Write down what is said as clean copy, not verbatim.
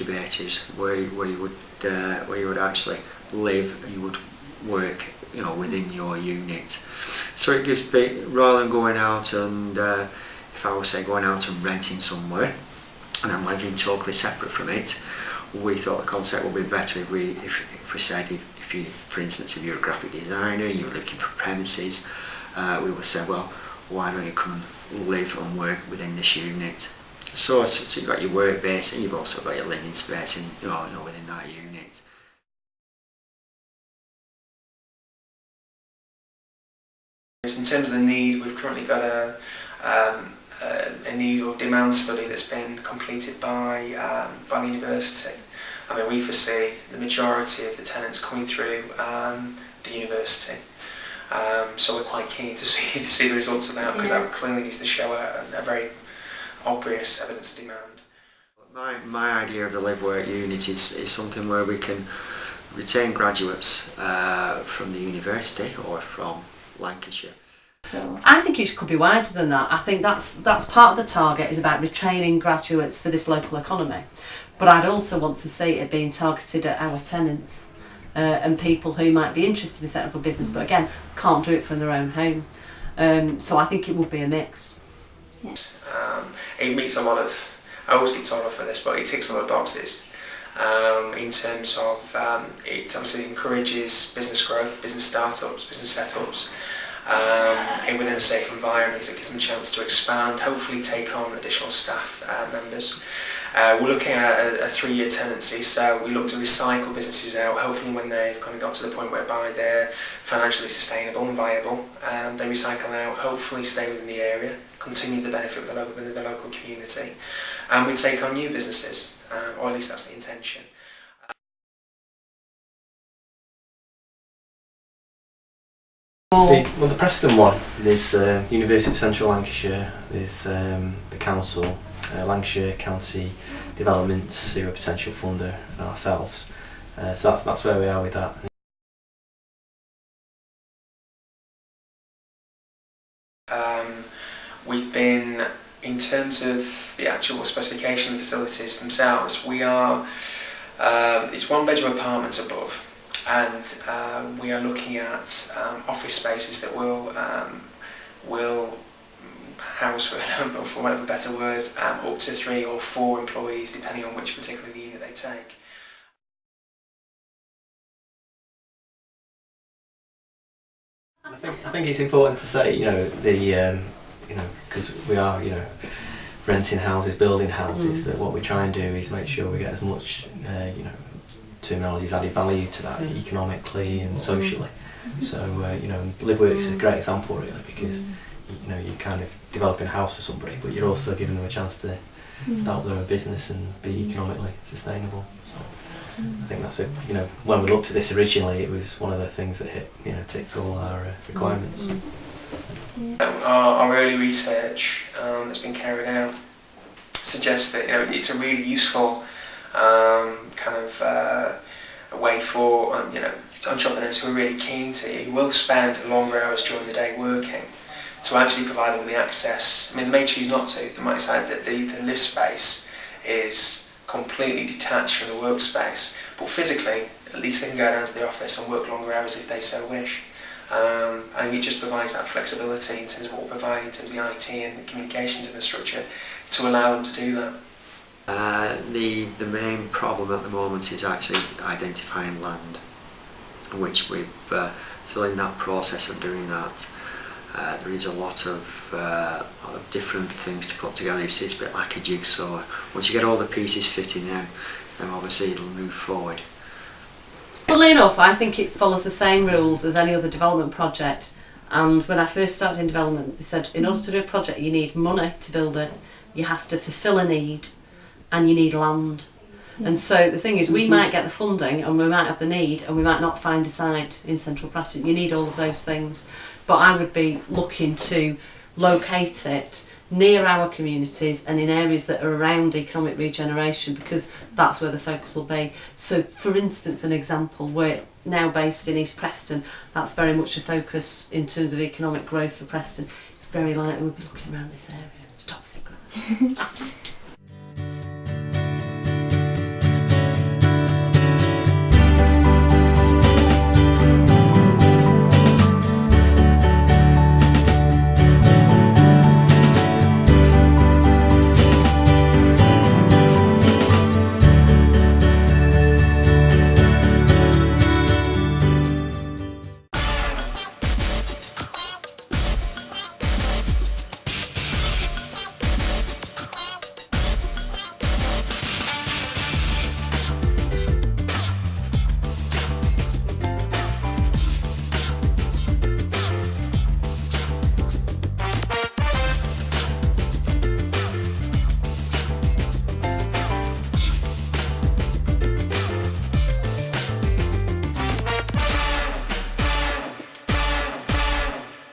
incubators where you would actually live, you would work, within your unit. So it gives, rather than going out and if I was say going out and renting somewhere and then living totally separate from it, we thought the concept would be better if we said if you, for instance, if you're a graphic designer, you're looking for premises, we would say, well, why don't you come and live and work within this unit? So you've got your work base and you've also got your living space in, within that unit. In terms of the need, we've currently got a need or demand study that's been completed by the university. I mean, we foresee the majority of the tenants coming through the university. So we're quite keen to see the results of that, because that clearly needs to show a very obvious evidence of demand. My idea of the live work unit is something where we can retain graduates from the university or from Lancashire. So I think it could be wider than that. I think that's part of the target, is about retraining graduates for this local economy. But I'd also want to see it being targeted at our tenants and people who might be interested in setting up a business, but again, can't do it from their own home. So I think it would be a mix. It meets a lot of, I always get told off for this, but it ticks a lot of boxes. In terms of, it obviously encourages business growth, business startups, business setups, and within a safe environment. It gives them a chance to expand, hopefully take on additional staff members. We're looking at a 3-year tenancy, so we look to recycle businesses out, hopefully when they've kind of got to the point whereby they're financially sustainable and viable. They recycle out, hopefully stay within the area, continue the benefit within the local community, and we take on new businesses, or at least that's the intention. The Preston one, there's University of Central Lancashire, there's the council, Lancashire County Developments, who are a potential funder, and ourselves. So that's where we are with that. We've been, in terms of the actual specification of the facilities themselves, we are, it's 1-bedroom apartments above, and we are looking at office spaces that will house, for whatever better word, up to 3 or 4 employees, depending on which particular unit they take. I think it's important to say, because we are, renting houses, building houses, that what we try and do is make sure we get as much, terminology's added value to that economically and socially. So, LiveWorks is a great example, really, because you're kind of developing a house for somebody, but you're also giving them a chance to start their own business and be economically sustainable. So I think that's it. When we looked at this originally, it was one of the things that ticked all our requirements. Our early research that's been carried out suggests that it's a really useful a way for entrepreneurs who are really keen to, who will spend longer hours during the day working, to actually provide them with the access. I mean, they may choose not to. They might decide that the live space is completely detached from the workspace, but physically, at least they can go down to the office and work longer hours if they so wish. And it just provides that flexibility in terms of what we're providing, in terms of the IT and the communications infrastructure, to allow them to do that. The main problem at the moment is actually identifying land, which we've still in that process of doing that. There is a lot of different things to put together. It's a bit like a jigsaw. Once you get all the pieces fitting in, then obviously it'll move forward. Funnily enough, I think it follows the same rules as any other development project. And when I first started in development, they said in order to do a project you need money to build it, you have to fulfil a need, and you need land. And so the thing is, we might get the funding and we might have the need and we might not find a site in central Preston. You need all of those things. But I would be looking to locate it near our communities and in areas that are around economic regeneration, because that's where the focus will be. So for instance, an example, we're now based in East Preston. That's very much a focus in terms of economic growth for Preston. It's very likely we'll be looking around this area. It's top secret.